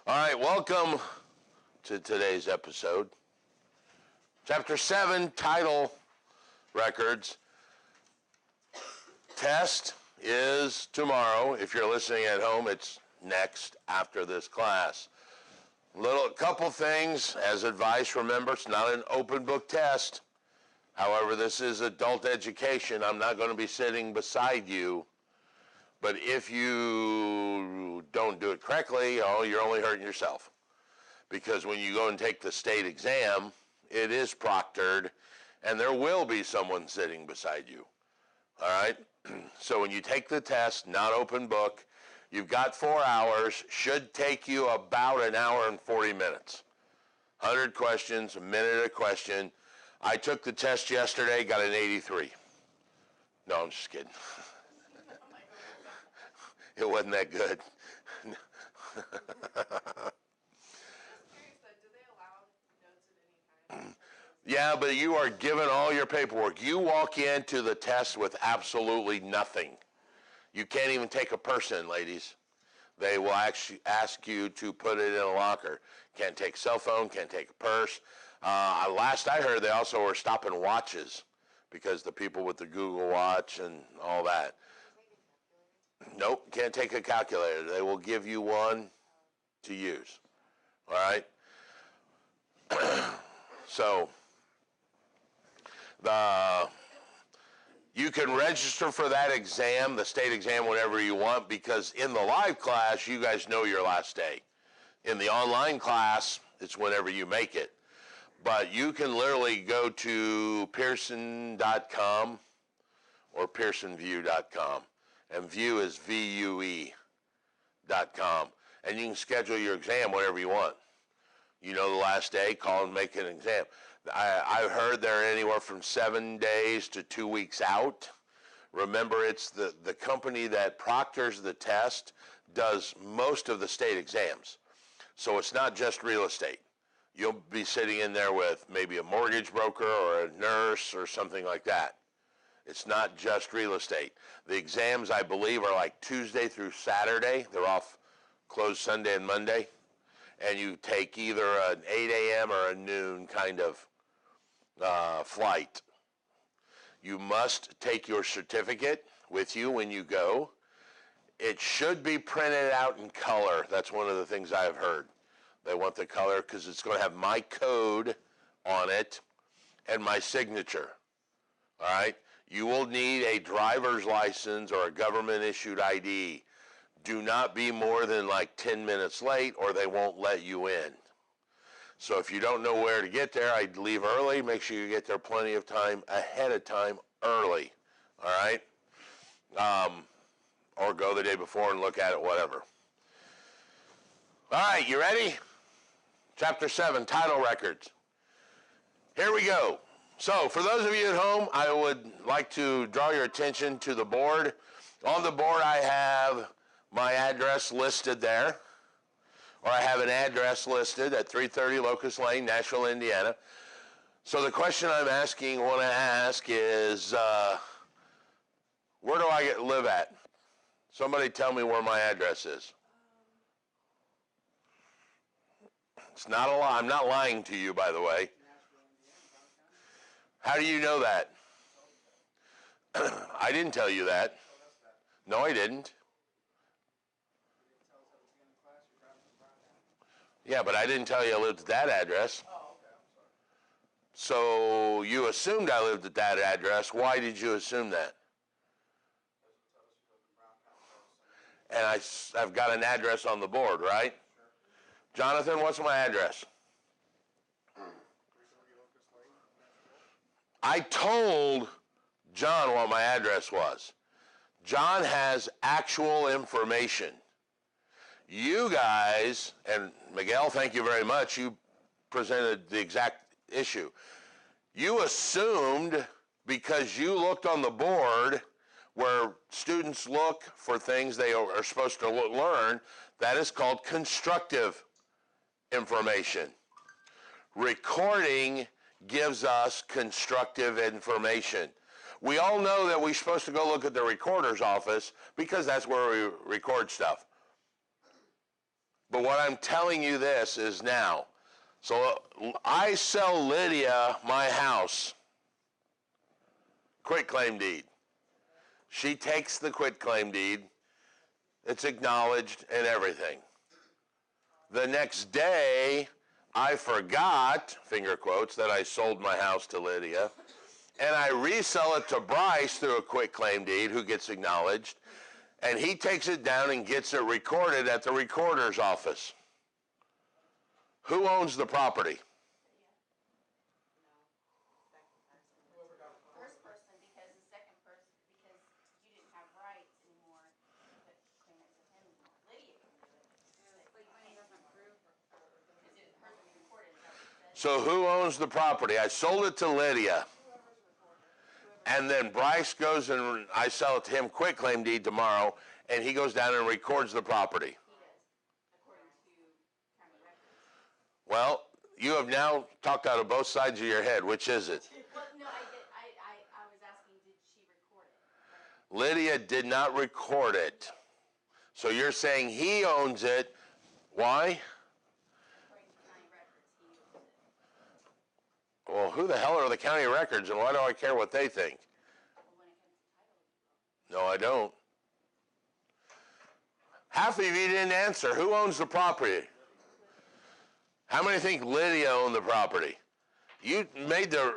All right, welcome to today's episode. Chapter 7, title records. Test is tomorrow. If you're listening at home, it's next after this class. Couple things as advice. Remember, it's not an open book test. However, this is adult education. I'm not going to be sitting beside you. But if you don't do it correctly, you're only hurting yourself. Because when you go and take the state exam, it is proctored, and there will be someone sitting beside you. All right? So when you take the test, not open book, you've got 4 hours, should take you about an hour and 40 minutes. 100 questions, a minute a question. I took the test yesterday, got an 83. No, I'm just kidding. It wasn't that good. Yeah, but you are given all your paperwork. You walk into the test with absolutely nothing. You can't even take a purse in, ladies. They will actually ask you to put it in a locker. Can't take a cell phone, can't take a purse. Last I heard, they also were stopping watches because the people with the Google Watch and all that. Nope, can't take a calculator. They will give you one to use. All right? So, you can register for that exam, the state exam, whenever you want, because in the live class, you guys know your last day. In the online class, it's whenever you make it. But you can literally go to Pearson.com or PearsonView.com. And View is VUE.com. And you can schedule your exam whenever you want. You know the last day, call and make an exam. I've heard they're anywhere from 7 days to 2 weeks out. Remember, it's the company that proctors the test does most of the state exams. So it's not just real estate. You'll be sitting in there with maybe a mortgage broker or a nurse or something like that. It's not just real estate. The exams, I believe, are like Tuesday through Saturday. They're off closed Sunday and Monday. And you take either an 8 a.m. or a noon kind of flight. You must take your certificate with you when you go. It should be printed out in color. That's one of the things I've heard. They want the color because it's going to have my code on it and my signature. All right? You will need a driver's license or a government-issued ID. Do not be more than like 10 minutes late or they won't let you in. So if you don't know where to get there, I'd leave early. Make sure you get there plenty of time ahead of time early. All right? Or go the day before and look at it, whatever. All right, you ready? Chapter 7, title records. Here we go. So for those of you at home, I would like to draw your attention to the board. On the board, I have my address listed there, or I have an address listed at 330 Locust Lane, Nashville, Indiana. So the question I'm want to ask is, where do I live at? Somebody tell me where my address is. It's not a lie. I'm not lying to you, by the way. How do you know that? I didn't tell you that. No, I didn't. Yeah, but I didn't tell you I lived at that address. So you assumed I lived at that address. Why did you assume that? And I've got an address on the board, right? Jonathan, what's my address? I told John what my address was. John has actual information. You guys, and Miguel, thank you very much. You presented the exact issue. You assumed because you looked on the board where students look for things they are supposed to learn, that is called constructive information. Recording gives us constructive information. We all know that we're supposed to go look at the recorder's office because that's where we record stuff. But what I'm telling you this is now. So I sell Lydia my house, quitclaim deed. She takes the quitclaim deed. It's acknowledged and everything. The next day, I forgot, finger quotes, that I sold my house to Lydia, and I resell it to Bryce through a quitclaim deed, who gets acknowledged, and he takes it down and gets it recorded at the recorder's office. Who owns the property? First person, because the second person, because you didn't have rights anymore, but claim it to him anymore. Lydia can do it. But claim doesn't prove because it hers was recorded. Is that what it says? So who owns the property? I sold it to Lydia. And then Bryce goes and I sell it to him, quitclaim deed tomorrow, and he goes down and records the property. He does, according to county records. Well, you have now talked out of both sides of your head. Which is it? Well, no, I was asking, did she record it? Lydia did not record it. So you're saying he owns it. Why? According to county records, he owns it. Well, who the hell are the county records, and why do I care what they think? Well, when it comes to title, No, I don't. Half of you didn't answer. Who owns the property? How many think Lydia owned the property? You made the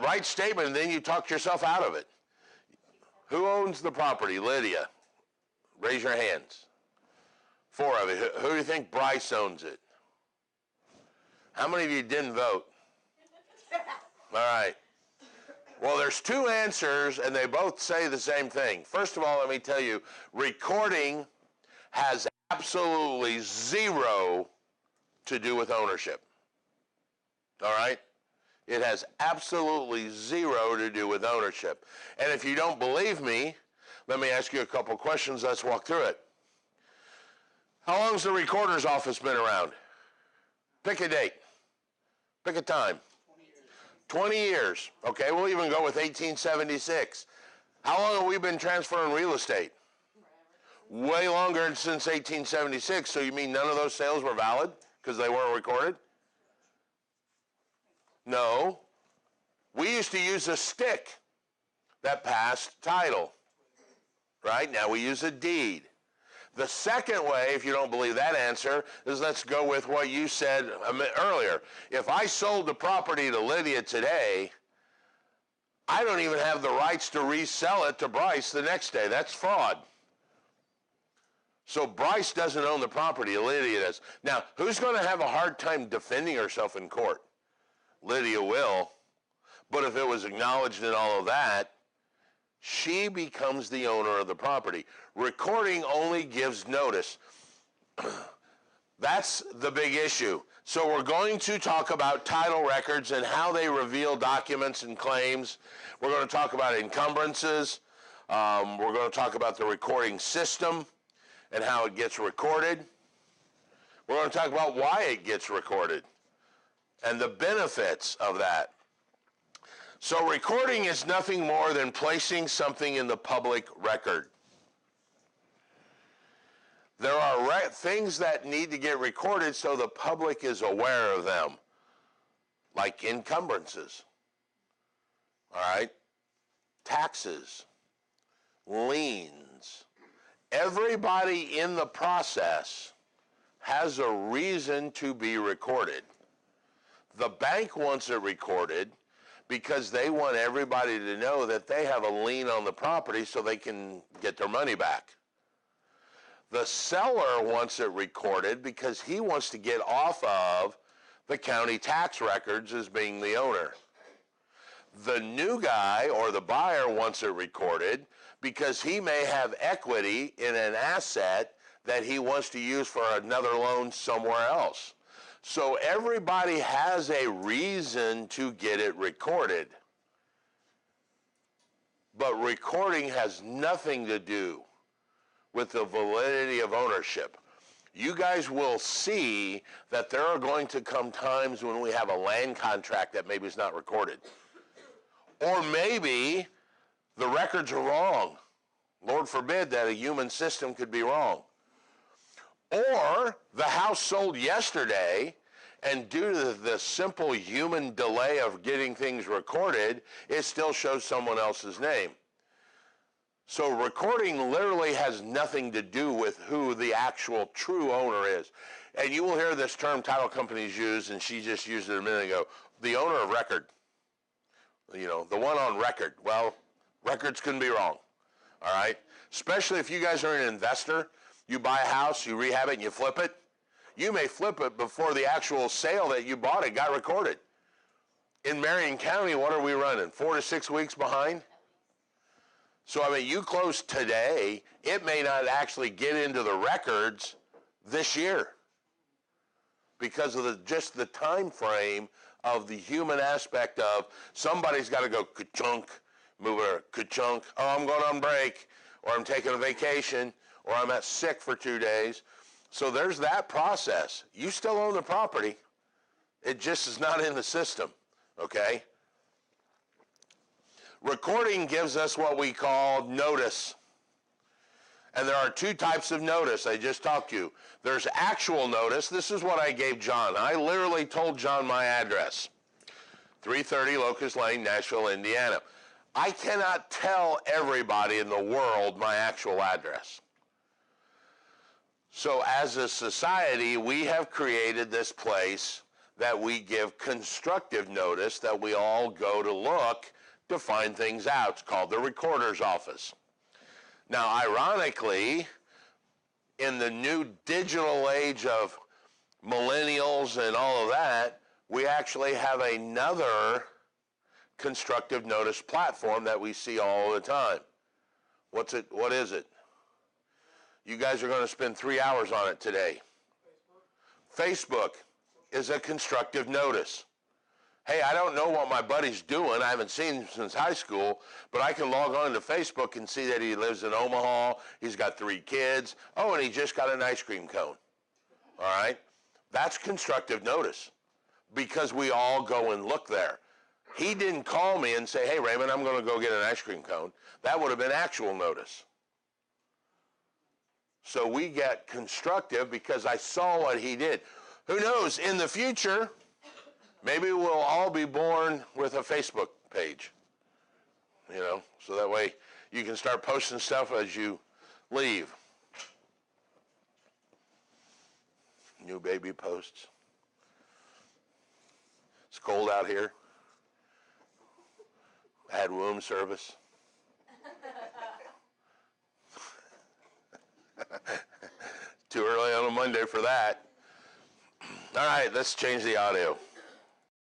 right statement, and then you talked yourself out of it. Who owns the property? Lydia. Raise your hands. 4 of you. Who do you think Bryce owns it? How many of you didn't vote? All right. Well, there's 2 answers, and they both say the same thing. First of all, let me tell you, recording has absolutely 0 to do with ownership. All right? It has absolutely 0 to do with ownership. And if you don't believe me, let me ask you a couple questions. Let's walk through it. How long has the recorder's office been around? Pick a date. Pick a time. 20 years. Okay, we'll even go with 1876. How long have we been transferring real estate? Way longer since 1876. So you mean none of those sales were valid because they weren't recorded? No. We used to use a stick that passed title. Right? Now we use a deed. The second way, if you don't believe that answer, is let's go with what you said earlier. If I sold the property to Lydia today, I don't even have the rights to resell it to Bryce the next day. That's fraud. So Bryce doesn't own the property, Lydia does. Now, who's going to have a hard time defending herself in court? Lydia will. But if it was acknowledged and all of that, she becomes the owner of the property. Recording only gives notice. That's the big issue. So we're going to talk about title records and how they reveal documents and claims. We're going to talk about encumbrances. We're going to talk about the recording system and how it gets recorded. We're going to talk about why it gets recorded and the benefits of that. So recording is nothing more than placing something in the public record. There are things that need to get recorded so the public is aware of them, like encumbrances, all right, taxes, liens. Everybody in the process has a reason to be recorded. The bank wants it recorded because they want everybody to know that they have a lien on the property so they can get their money back. The seller wants it recorded because he wants to get off of the county tax records as being the owner. The new guy or the buyer wants it recorded because he may have equity in an asset that he wants to use for another loan somewhere else. So everybody has a reason to get it recorded. But recording has nothing to do with the validity of ownership. You guys will see that there are going to come times when we have a land contract that maybe is not recorded. Or maybe the records are wrong. Lord forbid that a human system could be wrong. Or the house sold yesterday, and due to the simple human delay of getting things recorded, it still shows someone else's name. So recording literally has nothing to do with who the actual true owner is. And you will hear this term title companies use, and she just used it a minute ago, the owner of record. You know, the one on record. Well, records can be wrong, all right? Especially if you guys are an investor, you buy a house, you rehab it, and you flip it. You may flip it before the actual sale that you bought it got recorded. In Marion County, what are we running? 4 to 6 weeks behind? So, I mean, you close today, it may not actually get into the records this year because of just the time frame of the human aspect of somebody's got to go ka-chunk, move her, ka-chunk, oh, I'm going on break, or I'm taking a vacation, or I'm at sick for 2 days. So there's that process. You still own the property. It just is not in the system, okay? Recording gives us what we call notice. And there are 2 types of notice I just talked to you. There's actual notice. This is what I gave John. I literally told John my address. 330 Locust Lane, Nashville, Indiana. I cannot tell everybody in the world my actual address. So as a society, we have created this place that we give constructive notice that we all go to look to find things out. It's called the recorder's office. Now, ironically, in the new digital age of millennials and all of that, we actually have another constructive notice platform that we see all the time. What's it? What is it? You guys are going to spend 3 hours on it today. Facebook is a constructive notice. Hey, I don't know what my buddy's doing. I haven't seen him since high school, but I can log on to Facebook and see that he lives in Omaha. He's got 3 kids. Oh, and he just got an ice cream cone. All right? That's constructive notice because we all go and look there. He didn't call me and say, hey, Raymond, I'm going to go get an ice cream cone. That would have been actual notice. So we get constructive because I saw what he did. Who knows, in the future, maybe we'll all be born with a Facebook page, you know, so that way you can start posting stuff as you leave. New baby posts. It's cold out here. Add womb service. Too early on a Monday for that. All right, let's change the audio.